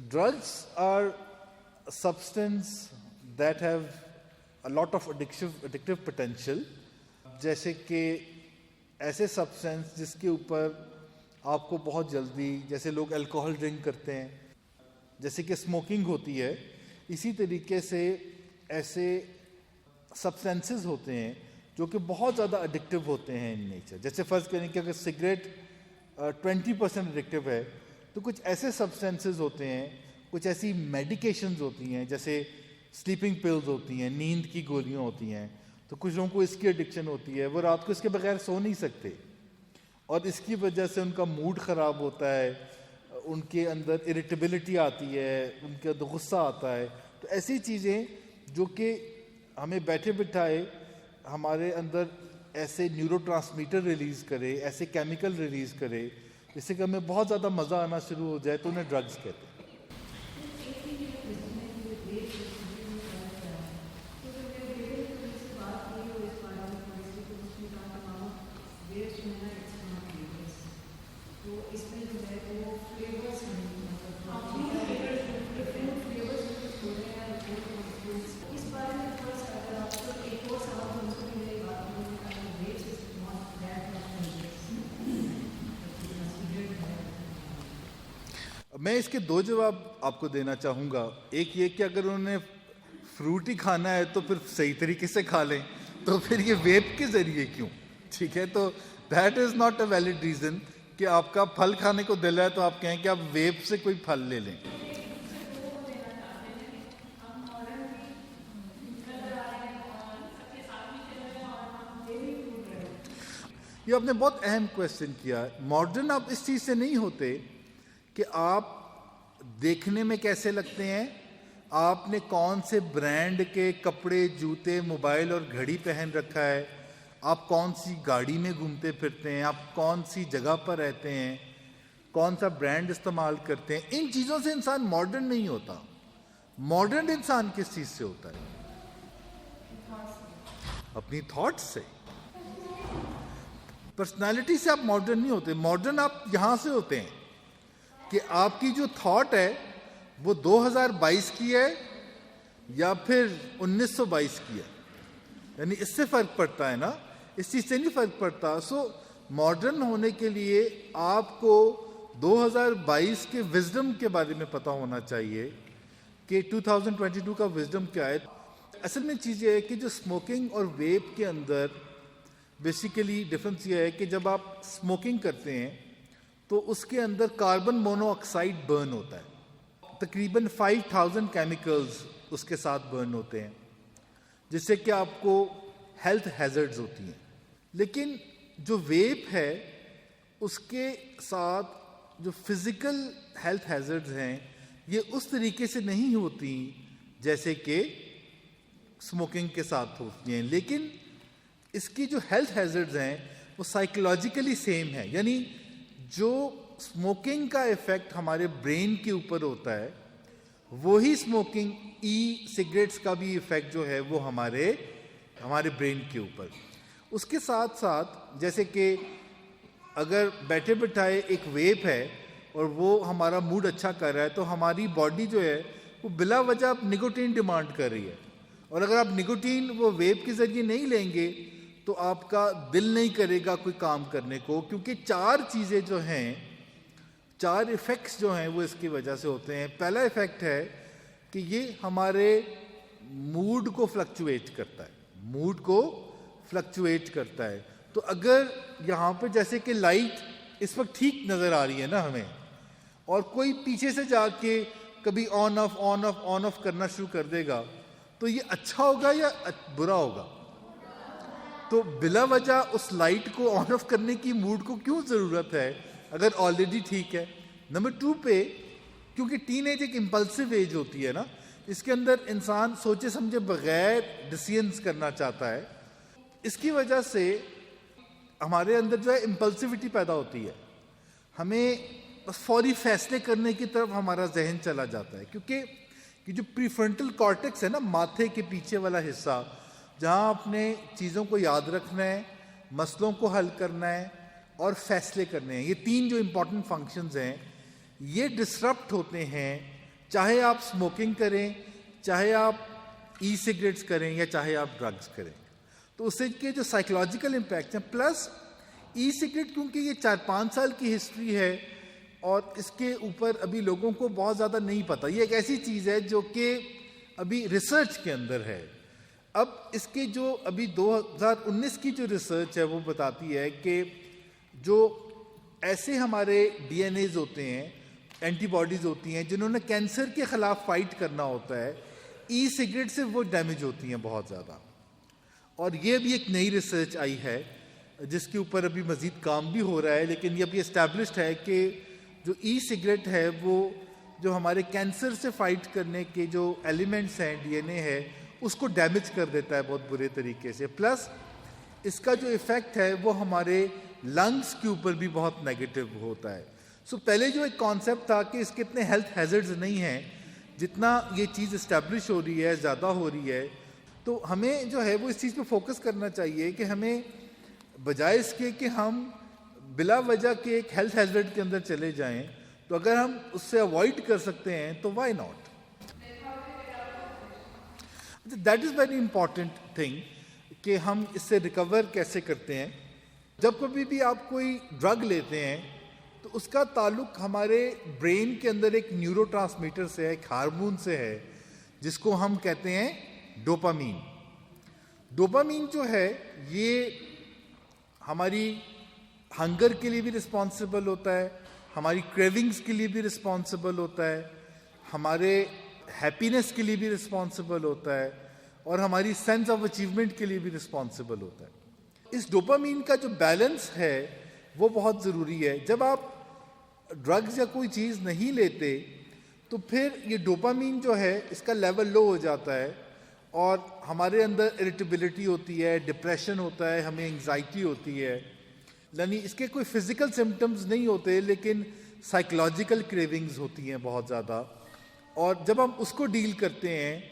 drugs are a substance that have a lot of addictive potential. जैसे कि ऐसे substance जिसके ऊपर आपको बहुत जल्दी, जैसे लोग अल्कोहल ड्रिंक करते हैं, जैसे कि स्मोकिंग होती है, इसी तरीके से ऐसे सब्सटेंसेस होते हैं जो कि बहुत ज़्यादा एडिक्टिव होते हैं इन नेचर. जैसे फ़र्ज़ करें कि अगर सिगरेट 20% एडिक्टिव है, तो कुछ ऐसे सब्सटेंसेस होते हैं, कुछ ऐसी मेडिकेशंस होती हैं, जैसे स्लीपिंग पिल्स होती हैं, नींद की गोलियां होती हैं, तो कुछ लोगों को इसकी एडिक्शन होती है, वो रात को इसके बगैर सो नहीं सकते और इसकी वजह से उनका मूड ख़राब होता है, उनके अंदर इरिटेबिलिटी आती है, उनके अंदर गुस्सा आता है. तो ऐसी चीज़ें जो कि हमें बैठे बिठाए हमारे अंदर ऐसे न्यूरोट्रांसमीटर रिलीज़ करे, ऐसे केमिकल रिलीज़ करे, जिससे कि हमें बहुत ज़्यादा मज़ा आना शुरू हो जाए, तो उन्हें ड्रग्स कहते हैं. मैं इसके दो जवाब आपको देना चाहूँगा. एक ये कि अगर उन्होंने फ्रूट ही खाना है तो फिर सही तरीके से खा लें, तो फिर ये वेप के ज़रिए क्यों? ठीक है, तो that is not a valid reason कि आपका फल खाने को दिल है तो आप कहें कि आप वेप से कोई फल ले लें. ये आपने बहुत अहम क्वेश्चन किया. मॉडर्न आप इस चीज़ से नहीं होते कि आप देखने में कैसे लगते हैं, आपने कौन से ब्रांड के कपड़े, जूते, मोबाइल और घड़ी पहन रखा है, आप कौन सी गाड़ी में घूमते फिरते हैं, आप कौन सी जगह पर रहते हैं, कौन सा ब्रांड इस्तेमाल करते हैं. इन चीज़ों से इंसान मॉडर्न नहीं होता. मॉडर्न इंसान किस चीज़ से होता है? अपनी थॉट्स से. पर्सनालिटी से आप मॉडर्न नहीं होते. मॉडर्न आप यहां से होते हैं कि आपकी जो थॉट है वो 2022 की है या फिर 1922 की है. यानी इससे फर्क पड़ता है ना, इस चीज से नहीं फर्क पड़ता. सो मॉडर्न होने के लिए आपको 2022 के विजडम के बारे में पता होना चाहिए कि 2022 का विजडम क्या है. असल में चीज़ ये है कि जो स्मोकिंग और वेप के अंदर बेसिकली डिफरेंस ये है कि जब आप स्मोकिंग करते हैं तो उसके अंदर कार्बन मोनोऑक्साइड बर्न होता है. तकरीबन 5000 केमिकल्स उसके साथ बर्न होते हैं, जिससे कि आपको हेल्थ हैजर्ड्स होती हैं. लेकिन जो वेप है उसके साथ जो फिजिकल हेल्थ हैजर्ड्स हैं ये उस तरीके से नहीं होती जैसे कि स्मोकिंग के साथ होती हैं. लेकिन इसकी जो हेल्थ हैजर्ड्स हैं वो साइकोलॉजिकली सेम है. यानी जो स्मोकिंग का इफेक्ट हमारे ब्रेन के ऊपर होता है, वही स्मोकिंग सिगरेट्स का भी इफेक्ट जो है वो हमारे ब्रेन के ऊपर. उसके साथ साथ जैसे कि अगर बैठे बिठाए एक वेप है और वो हमारा मूड अच्छा कर रहा है, तो हमारी बॉडी जो है वो बिला वजह निकोटीन डिमांड कर रही है. और अगर आप निकोटीन वो वेप के जरिए नहीं लेंगे तो आपका दिल नहीं करेगा कोई काम करने को, क्योंकि 4 चीज़ें जो हैं, 4 इफ़ेक्ट्स जो हैं वो इसकी वजह से होते हैं. पहला इफ़ेक्ट है कि ये हमारे मूड को फ्लक्चुएट करता है. तो अगर यहाँ पे जैसे कि लाइट इस वक्त ठीक नज़र आ रही है ना हमें, और कोई पीछे से जाके कभी ऑन ऑफ करना शुरू कर देगा, तो ये अच्छा होगा या बुरा होगा? तो बिला वजह उस लाइट को ऑन ऑफ करने की मूड को क्यों ज़रूरत है अगर ऑलरेडी ठीक है? नंबर 2 पे, क्योंकि टीनेज एक इम्पल्सिव एज होती है ना, इसके अंदर इंसान सोचे समझे बगैर डिसीजंस करना चाहता है. इसकी वजह से हमारे अंदर जो है इम्पल्सिविटी पैदा होती है. हमें बस फौरी फैसले करने की तरफ हमारा जहन चला जाता है, क्योंकि कि जो प्रीफ्रंटल कॉर्टेक्स है ना, माथे के पीछे वाला हिस्सा, जहाँ आपने चीज़ों को याद रखना है, मसलों को हल करना है और फैसले करने हैं, ये 3 जो इम्पोर्टेंट फंक्शंस हैं, ये डिसरप्ट होते हैं, चाहे आप स्मोकिंग करें, चाहे आप ई सिगरेट्स करें या चाहे आप ड्रग्स करें। तो उससे के जो साइकोलॉजिकल इम्पैक्ट हैं, प्लस ई सिगरेट क्योंकि ये 4-5 साल की हिस्ट्री है और इसके ऊपर अभी लोगों को बहुत ज़्यादा नहीं पता। ये एक ऐसी चीज़ है जो कि अभी रिसर्च के अंदर है। अब इसके जो अभी 2019 की जो रिसर्च है वो बताती है कि जो ऐसे हमारे डीएनएज होते हैं, एंटीबॉडीज़ होती हैं जिन्होंने कैंसर के ख़िलाफ़ फाइट करना होता है, ई सिगरेट से वो डैमेज होती हैं बहुत ज़्यादा। और ये भी एक नई रिसर्च आई है जिसके ऊपर अभी मज़ीद काम भी हो रहा है, लेकिन ये अभी एस्टैब्लिश्ड है कि जो ई सिगरेट है वो जो हमारे कैंसर से फाइट करने के जो एलिमेंट्स हैं, डीएनए है, उसको डैमेज कर देता है बहुत बुरे तरीके से। प्लस इसका जो इफ़ेक्ट है वो हमारे लंग्स के ऊपर भी बहुत नेगेटिव होता है। सो पहले जो एक कॉन्सेप्ट था कि इसके इतने हेल्थ हैज़र्ड्स नहीं हैं, जितना ये चीज़ इस्टेब्लिश हो रही है, ज़्यादा हो रही है, तो हमें जो है वो इस चीज़ पे फोकस करना चाहिए कि हमें बजाय इसके कि हम बिला वजह के एक हेल्थ हैज़र्ड के अंदर चले जाएं, तो अगर हम उससे अवॉइड कर सकते हैं तो why not. That is very important thing कि हम इससे रिकवर कैसे करते हैं। जब कभी भी आप कोई ड्रग लेते हैं तो उसका ताल्लुक हमारे ब्रेन के अंदर एक न्यूरोट्रांसमीटर से है, एक हार्मोन से है, जिसको हम कहते हैं डोपामीन। डोपामीन जो है ये हमारी हंगर के लिए भी रिस्पॉन्सिबल होता है, हमारी क्रेविंग्स के लिए भी रिस्पॉन्सिबल होता है, हमारे हैप्पीनेस के लिए भी रिस्पॉन्सिबल होता है और हमारी सेंस ऑफ अचीवमेंट के लिए भी रिस्पॉन्सिबल होता है। इस डोपामीन का जो बैलेंस है वो बहुत ज़रूरी है। जब आप ड्रग्स या कोई चीज़ नहीं लेते तो फिर ये डोपामीन जो है इसका लेवल लो हो जाता है और हमारे अंदर इरिटेबिलिटी होती है, डिप्रेशन होता है, हमें एंग्जाइटी होती है। यानी इसके कोई फिजिकल सिम्टम्स नहीं होते, लेकिन साइकोलॉजिकल क्रेविंग्स होती हैं बहुत ज़्यादा। और जब हम उसको डील करते हैं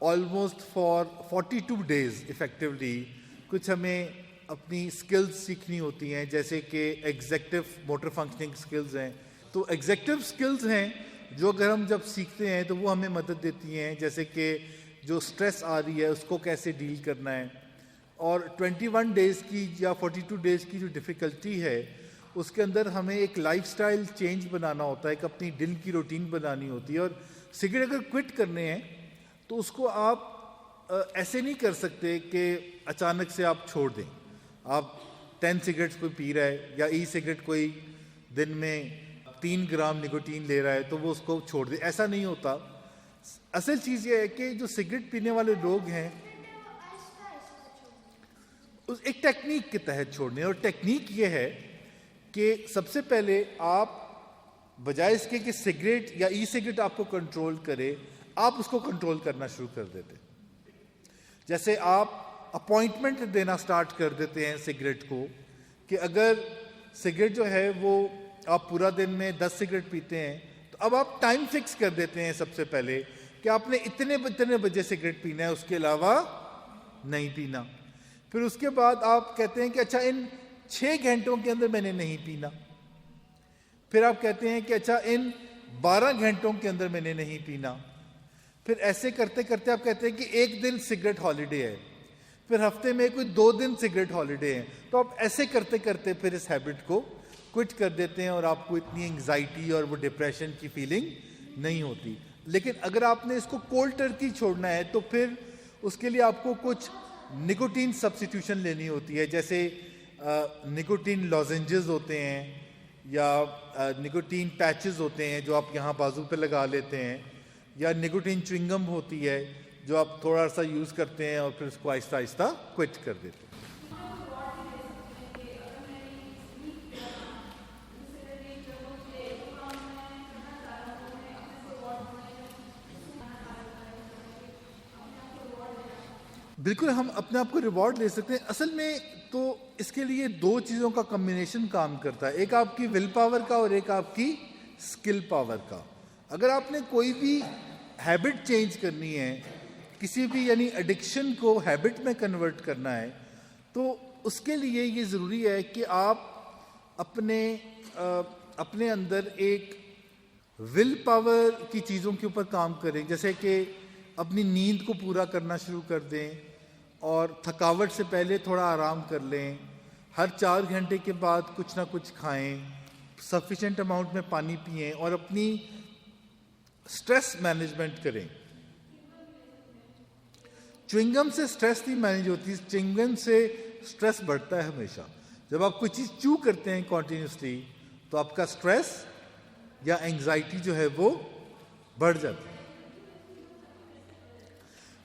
ऑलमोस्ट फॉर 42 डेज इफ़ेक्टिवली, कुछ हमें अपनी स्किल्स सीखनी होती हैं, जैसे कि एग्जेक्टिव मोटर फंक्शनिंग स्किल्स हैं। तो एग्जेक्टिव स्किल्स हैं जो अगर हम जब सीखते हैं तो वो हमें मदद देती हैं, जैसे कि जो स्ट्रेस आ रही है उसको कैसे डील करना है। और 21 डेज़ की या 42 डेज़ की जो डिफ़िकल्टी है उसके अंदर हमें एक लाइफस्टाइल चेंज बनाना होता है, एक अपनी दिन की रूटीन बनानी होती है। और सिगरेट अगर क्विट करने हैं तो उसको आप ऐसे नहीं कर सकते कि अचानक से आप छोड़ दें। आप 10 सिगरेट्स कोई पी रहा है या ई सिगरेट कोई दिन में 3 ग्राम निकोटीन ले रहा है तो वो उसको छोड़ दे, ऐसा नहीं होता। असल चीज़ ये है कि जो सिगरेट पीने वाले लोग हैं उस एक टेक्निक के तहत छोड़ने, और टेक्निक ये है कि सबसे पहले आप बजाय इसके कि सिगरेट या ई सिगरेट आपको कंट्रोल करे, आप उसको कंट्रोल करना शुरू कर देते। जैसे आप अपॉइंटमेंट देना स्टार्ट कर देते हैं सिगरेट को, कि अगर सिगरेट जो है वो आप पूरा दिन में 10 सिगरेट पीते हैं तो अब आप टाइम फिक्स कर देते हैं सबसे पहले कि आपने इतने बजे सिगरेट पीना है, उसके अलावा नहीं पीना। फिर उसके बाद आप कहते हैं कि अच्छा इन 6 घंटों के अंदर मैंने नहीं पीना। फिर आप कहते हैं कि अच्छा इन 12 घंटों के अंदर मैंने नहीं पीना। फिर ऐसे करते करते आप कहते हैं कि एक दिन सिगरेट हॉलीडे है, फिर हफ्ते में कोई 2 दिन सिगरेट हॉलीडे है। तो आप ऐसे करते करते फिर इस हैबिट को क्विट कर देते हैं और आपको इतनी एंग्जाइटी और वो डिप्रेशन की फीलिंग नहीं होती। लेकिन अगर आपने इसको कोल्ड टर्की छोड़ना है तो फिर उसके लिए आपको कुछ निकोटीन सब्स्टिट्यूशन लेनी होती है, जैसे निकोटीन लॉजेंजेस होते हैं या निकोटीन पैचेस होते हैं जो आप यहाँ बाजू पे लगा लेते हैं, या निकोटीन च्युइंगम होती है जो आप थोड़ा सा यूज़ करते हैं और फिर उसको आहिस्ता आहिस्ता क्विट कर देते हैं। बिल्कुल, हम अपने आप को रिवॉर्ड ले सकते हैं। असल में तो इसके लिए 2 चीज़ों का कॉम्बिनेशन काम करता है, एक आपकी विल पावर का और एक आपकी स्किल पावर का। अगर आपने कोई भी हैबिट चेंज करनी है, किसी भी यानी एडिक्शन को हैबिट में कन्वर्ट करना है, तो उसके लिए ये ज़रूरी है कि आप अपने अंदर एक विल पावर की चीज़ों के ऊपर काम करें, जैसे कि अपनी नींद को पूरा करना शुरू कर दें और थकावट से पहले थोड़ा आराम कर लें, हर 4 घंटे के बाद कुछ ना कुछ खाएं, सफिशेंट अमाउंट में पानी पिएं और अपनी स्ट्रेस मैनेजमेंट करें। च्युइंगम से स्ट्रेस नहीं मैनेज होती, च्युइंगम से स्ट्रेस बढ़ता है हमेशा। जब आप कोई चीज़ च्यू करते हैं कॉन्टिन्यूसली तो आपका स्ट्रेस या एंग्जाइटी जो है वो बढ़ जाती है।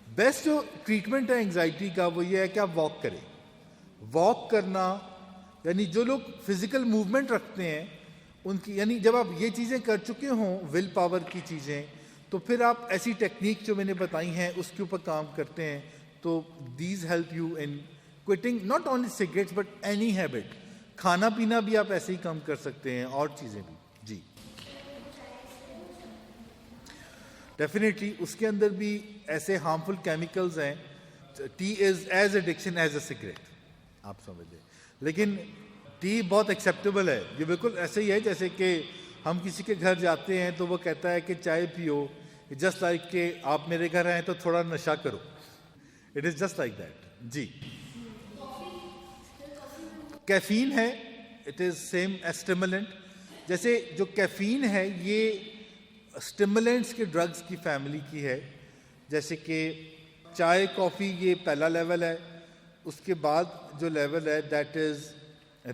बेस्ट जो ट्रीटमेंट है एंग्जाइटी का वो ये है कि आप वॉक करें। वॉक करना यानी जो लोग फिजिकल मूवमेंट रखते हैं उनकी, यानी जब आप ये चीज़ें कर चुके हों विल पावर की चीज़ें, तो फिर आप ऐसी टेक्निक जो मैंने बताई हैं उसके ऊपर काम करते हैं, तो these help you in quitting not only cigarettes but any habit. खाना पीना भी आप ऐसे ही कम कर सकते हैं और चीज़ें भी। जी डेफिनेटली उसके अंदर भी ऐसे हार्मफुल केमिकल्स हैं। Tea is as addiction as a cigarette, आप समझ लें। लेकिन टी बहुत एक्सेप्टेबल है, ये बिल्कुल ऐसे ही है जैसे कि हम किसी के घर जाते हैं तो वो कहता है कि चाय पियो, जस्ट लाइक कि आप मेरे घर आए तो थोड़ा नशा करो। It is just like that. जी कैफीन है, it is same as stimulant. जैसे जो कैफीन है ये स्टिमुलेंट्स के ड्रग्स की फैमिली की है, जैसे कि चाय कॉफ़ी ये पहला लेवल है, उसके बाद जो लेवल है दैट इज़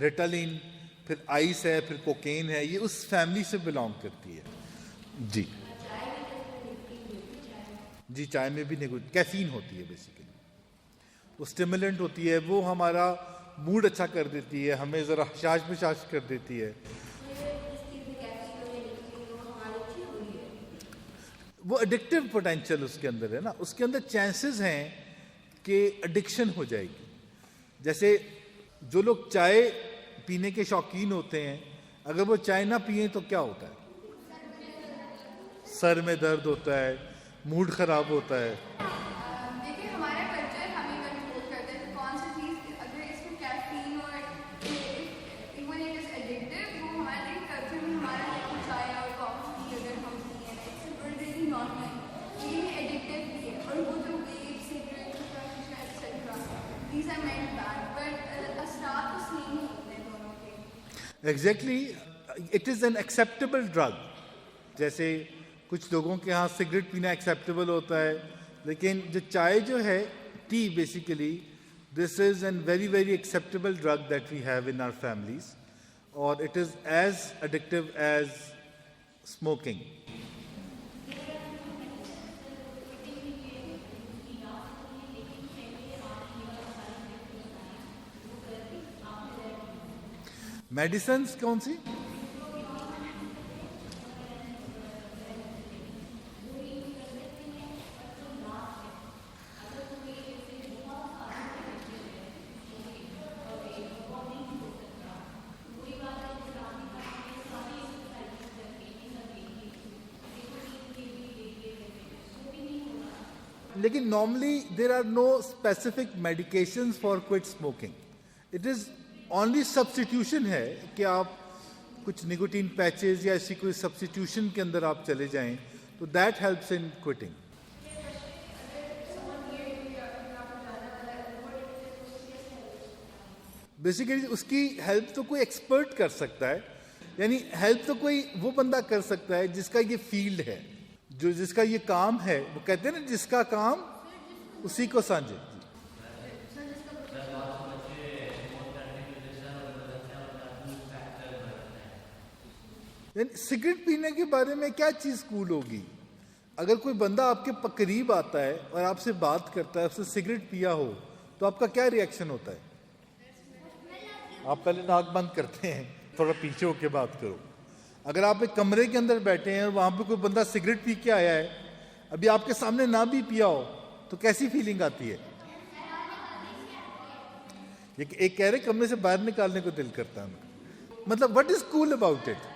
रिटालिन, फिर आइस है, फिर कोकेन है, ये उस फैमिली से बिलोंग करती है। जी जी चाय में भी कैफीन होती है, बेसिकली वो स्टिमुलेंट होती है, वो हमारा मूड अच्छा कर देती है, हमें ज़रा हशाश बशाश कर देती है। वो एडिक्टिव पोटेंशियल उसके अंदर है ना, उसके अंदर चांसेस हैं कि एडिक्शन हो जाएगी। जैसे जो लोग चाय पीने के शौकीन होते हैं, अगर वो चाय ना पिए तो क्या होता है? सर में दर्द होता है, मूड खराब होता है। देखिए हमारा कल्चर हमें कंट्रोल करता है कौन सी चीज़ अगर इसमें कैफीन और इवन इट इज एडिक्टिव, वो हमारे कल्चर में हमारा चाय और कॉफी अगर हम पिए इट्स रियली नॉर्मल, ये एडिक्टिव भी है। और वो जो vape cigarette etcetera these are meant bad, but असरार तो सेम ही होते हैं दोनों के। Exactly, it is an acceptable drug. जैसे कुछ लोगों के यहाँ सिगरेट पीना एक्सेप्टेबल होता है, लेकिन जो चाय जो है, tea basically, this is an very very acceptable drug that we have in our families, और it is as addictive as smoking. Medicines कौन सी? लेकिन normally there are no specific medications for quit smoking. It is only substitution है कि आप कुछ nicotine patches या ऐसी कोई सब्स्टिट्यूशन के अंदर आप चले जाएं, तो that helps in quitting. Basically उसकी हेल्प तो कोई एक्सपर्ट कर सकता है, यानी हेल्प तो कोई वो बंदा कर सकता है जिसका ये फील्ड है, जो जिसका ये काम है। वो कहते हैं ना, जिसका काम उसी को सांझे। सिगरेट पीने के बारे में क्या चीज कूल होगी? अगर कोई बंदा आपके करीब आता है और आपसे बात करता है, उसने सिगरेट पिया हो, तो आपका क्या रिएक्शन होता है? आप पहले नाक बंद करते हैं, थोड़ा पीछे होके बात करो। अगर आप एक कमरे के अंदर बैठे हैं और वहां पे कोई बंदा सिगरेट पी के आया है, अभी आपके सामने ना भी पिया हो, तो कैसी फीलिंग आती है? एक कह रहे कमरे से बाहर निकालने को दिल करता है। मतलब what is cool about it?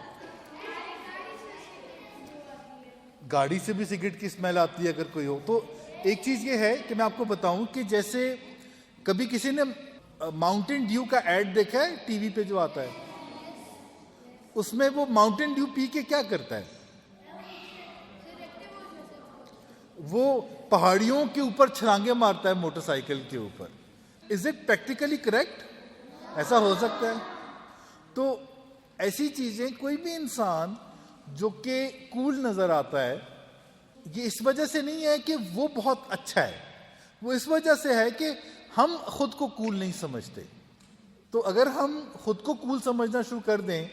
गाड़ी से भी सिगरेट की स्मेल आती है अगर कोई हो तो। एक चीज ये है कि मैं आपको बताऊं कि जैसे कभी किसी ने माउंटेन ड्यू का एड देखा है टीवी पे जो आता है, उसमें वो माउंटेन ड्यू पी के क्या करता है? वो पहाड़ियों के ऊपर छलांगे मारता है मोटरसाइकिल के ऊपर। Is it practically correct? ऐसा हो सकता है? तो ऐसी चीजें, कोई भी इंसान जो कि कूल नजर आता है, ये इस वजह से नहीं है कि वो बहुत अच्छा है, वो इस वजह से है कि हम खुद को कूल नहीं समझते। तो अगर हम खुद को कूल समझना शुरू कर दें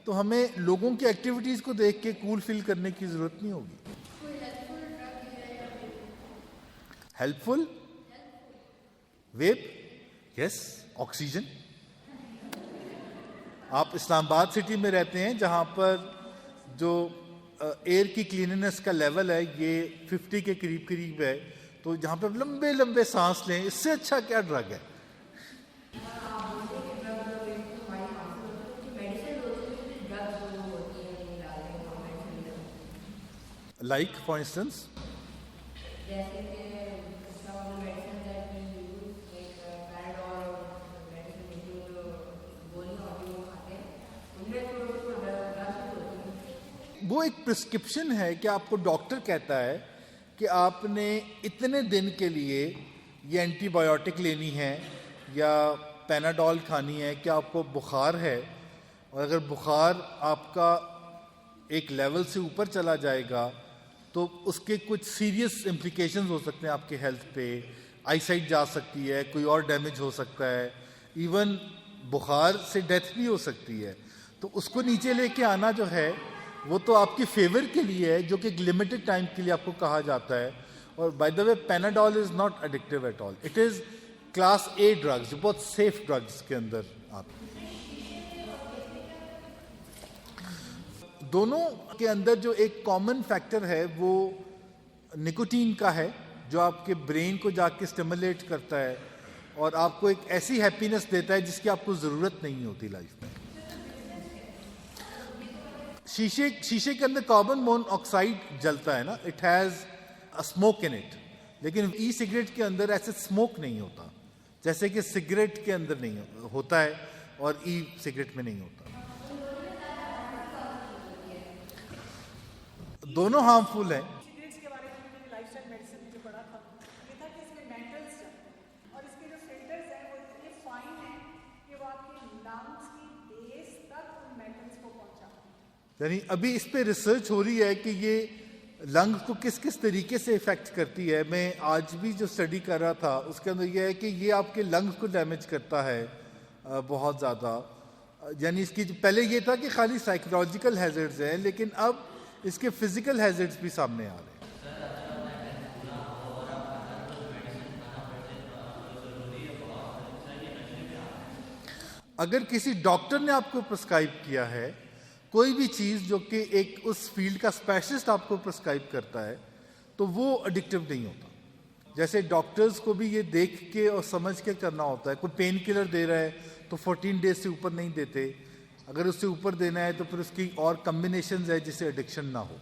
तो हमें लोगों की एक्टिविटीज को देख के कूल फील करने की जरूरत नहीं होगी। हेल्पफुल? वेप? Yes, oxygen. आप इस्लामाबाद सिटी में रहते हैं जहां पर जो एयर की क्लीननेस का लेवल है ये 50 के करीब करीब है, तो जहां पर लंबे लंबे सांस लें, इससे अच्छा क्या ड्रग है? लाइक फॉर इंस्टेंस वो एक प्रिस्क्रिप्शन है कि आपको डॉक्टर कहता है कि आपने इतने दिन के लिए ये एंटीबायोटिक लेनी है या पैनाडॉल खानी है कि आपको बुखार है, और अगर बुखार आपका एक लेवल से ऊपर चला जाएगा तो उसके कुछ सीरियस इम्प्लीकेशंस हो सकते हैं आपके हेल्थ पे। आईसाइट जा सकती है, कोई और डैमेज हो सकता है, इवन बुखार से डेथ भी हो सकती है। तो उसको नीचे लेके आना जो है वो तो आपकी फेवर के लिए है, जो कि लिमिटेड टाइम के लिए आपको कहा जाता है। और by the way Panadol is not addictive at all, it is class A drugs, जो बहुत सेफ ड्रग्स के अंदर आते हैं। दोनों के अंदर जो एक कॉमन फैक्टर है वो निकोटीन का है, जो आपके ब्रेन को जाके स्टिमुलेट करता है और आपको एक ऐसी हैप्पीनेस देता है जिसकी आपको जरूरत नहीं होती लाइफ में। शीशे के अंदर कार्बन मोनोऑक्साइड जलता है ना, it has a smoke in it, लेकिन ई सिगरेट के अंदर ऐसे स्मोक नहीं होता जैसे कि सिगरेट के अंदर नहीं होता है और ई सिगरेट में नहीं होता। दोनों हार्मफुल हैं। सिगरेट्स के बारे में मैंने लाइफस्टाइल मेडिसिन में जो पढ़ा था ये था कि इसमें मेटल्स और इसके जो फिल्टर्स हैं वो इतने फाइन हैं कि वो आपके लंग्स की बेस तक उन मेटल्स को पहुंचाते हैं। यानी अभी इस पे रिसर्च हो रही है कि ये लंग्स को किस किस तरीके से इफेक्ट करती है। मैं आज भी जो स्टडी कर रहा था उसके अंदर यह है कि ये आपके लंग्स को डैमेज करता है बहुत ज़्यादा। यानी इसकी पहले ये था कि खाली साइकोलॉजिकल हैजर्ड्स हैं, लेकिन अब इसके फिजिकल हैजर्ड्स भी सामने आ रहे हैं। अगर किसी डॉक्टर ने आपको प्रिस्क्राइब किया है कोई भी चीज जो कि एक उस फील्ड का स्पेशलिस्ट आपको प्रिस्क्राइब करता है तो वो एडिक्टिव नहीं होता। जैसे डॉक्टर्स को भी ये देख के और समझ के करना होता है। कोई पेन किलर दे रहा है तो 14 डेज से ऊपर नहीं देते, अगर उससे ऊपर देना है तो फिर उसकी और कॉम्बिनेशंस है जिससे एडिक्शन ना हो।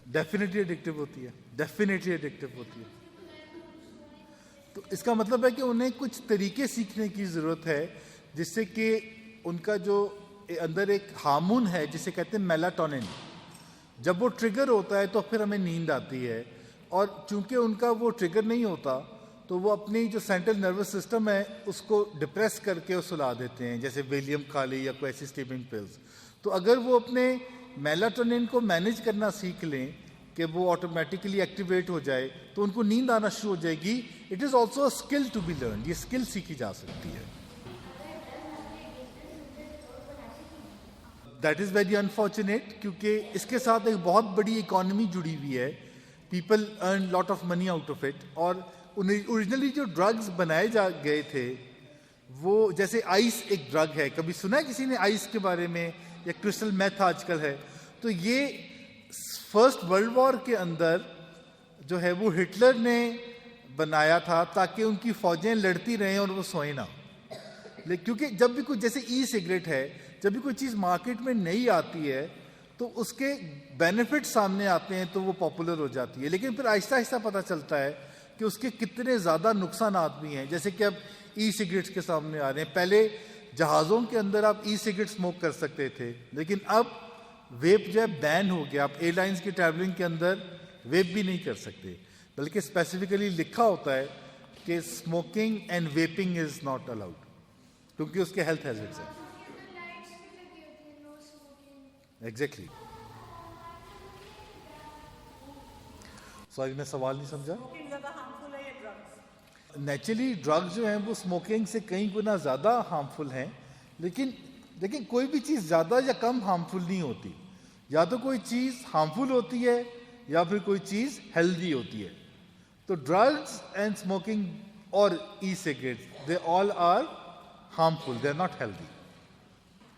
डेफिनेटली एडिक्टिव होती है, डेफिनेटली एडिक्टिव होती है। तो इसका मतलब है कि उन्हें कुछ तरीके सीखने की जरूरत है जिससे कि उनका जो अंदर एक हार्मोन है जिसे कहते हैं मेलाटोनिन, जब वो ट्रिगर होता है तो फिर हमें नींद आती है। और चूंकि उनका वो ट्रिगर नहीं होता तो वो अपनी जो सेंट्रल नर्वस सिस्टम है उसको डिप्रेस करके और सुला देते हैं, जैसे वेलियम खा ली या कोई ऐसी स्लीपिंग पिल्स। तो अगर वो अपने मेलाटोनिन को मैनेज करना सीख लें कि वो ऑटोमेटिकली एक्टिवेट हो जाए तो उनको नींद आना शुरू हो जाएगी। It is also a skill to be learn, ये स्किल सीखी जा सकती है। दैट इज़ वेरी अनफॉर्चुनेट, क्योंकि इसके साथ एक बहुत बड़ी इकोनॉमी जुड़ी हुई है। People earn lot of money out of it. और ओरिजिनली जो ड्रग्स बनाए जा गए थे वो, जैसे आइस एक ड्रग है, कभी सुना है किसी ने आइस के बारे में, या क्रिस्टल मेथ आजकल है। तो ये फर्स्ट वर्ल्ड वॉर के अंदर जो है वो हिटलर ने बनाया था ताकि उनकी फौजें लड़ती रहें और वो सोए ना। क्योंकि जब भी कुछ, जैसे ई सिगरेट है, जब भी कोई चीज़ मार्केट में नई आती है तो उसके बेनिफिट सामने आते हैं तो वो पॉपुलर हो जाती है, लेकिन फिर आहिस्ता आहिस्ता पता चलता है कि उसके कितने ज़्यादा नुकसानात भी हैं। जैसे कि अब ई सिगरेट्स के सामने आ रहे हैं। पहले जहाज़ों के अंदर आप ई सिगरेट स्मोक कर सकते थे, लेकिन अब वेप जो है बैन हो गया। आप एयरलाइंस की ट्रैवलिंग के अंदर वेप भी नहीं कर सकते, बल्कि स्पेसिफिकली लिखा होता है कि smoking and vaping is not allowed, क्योंकि उसके हेल्थ हैजर्ड्स हैं। एग्जैक्टली। सॉरी, मैं सवाल नहीं समझा। स्मोकिंग ज़्यादा हार्मफुल है या ड्रग्स? नेचुरली ड्रग्स जो हैं वो स्मोकिंग से कई गुना ज़्यादा हार्मफुल हैं, लेकिन कोई भी चीज़ ज़्यादा या कम हार्मफुल नहीं होती। या तो कोई चीज़ हार्मफुल होती है या फिर कोई चीज़ हेल्दी होती है। तो ड्रग्स एंड स्मोकिंग और e cigarettes, they all are harmful, they are not healthy.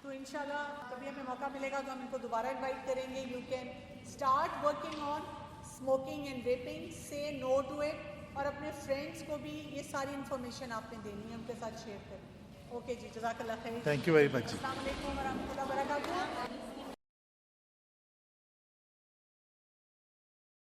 तो इंशाल्लाह कभी हमें मौका मिलेगा तो हम इनको दोबारा इनवाइट करेंगे। You can start working on smoking and vaping, से नो टू इट, और अपने फ्रेंड्स को भी ये सारी इन्फॉर्मेशन आपने देनी है, उनके साथ शेयर करें। ओके जी, जज़ाकल्लाह खैर। Thank you very much. अस्सलाम वालेकुम व रहमतुल्लाहि व बरकातहू।